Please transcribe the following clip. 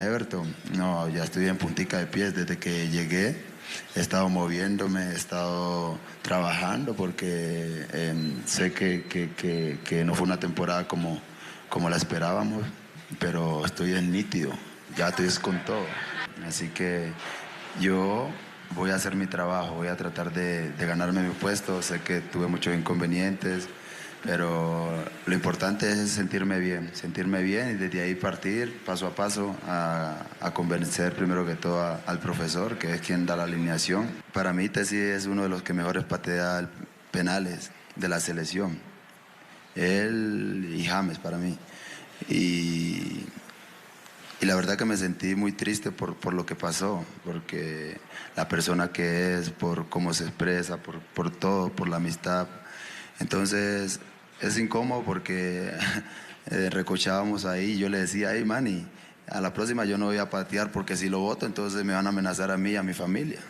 Everton, no, ya estoy en puntica de pies desde que llegué. He estado moviéndome, he estado trabajando porque sé que no fue una temporada como la esperábamos, pero estoy en nítido, ya estoy con todo. Así que yo voy a hacer mi trabajo, voy a tratar de ganarme mi puesto. Sé que tuve muchos inconvenientes, pero lo importante es sentirme bien y desde ahí partir paso a paso a convencer primero que todo al profesor, que es quien da la alineación. Para mí Tesi es uno de los que mejores patea penales de la selección. Él y James para mí. Y, y la verdad que me sentí muy triste por lo que pasó, porque la persona que es, por cómo se expresa, por todo, por la amistad. Entonces es incómodo porque recochábamos ahí y yo le decía, hey Manny, a la próxima yo no voy a patear porque si lo voto entonces me van a amenazar a mí y a mi familia.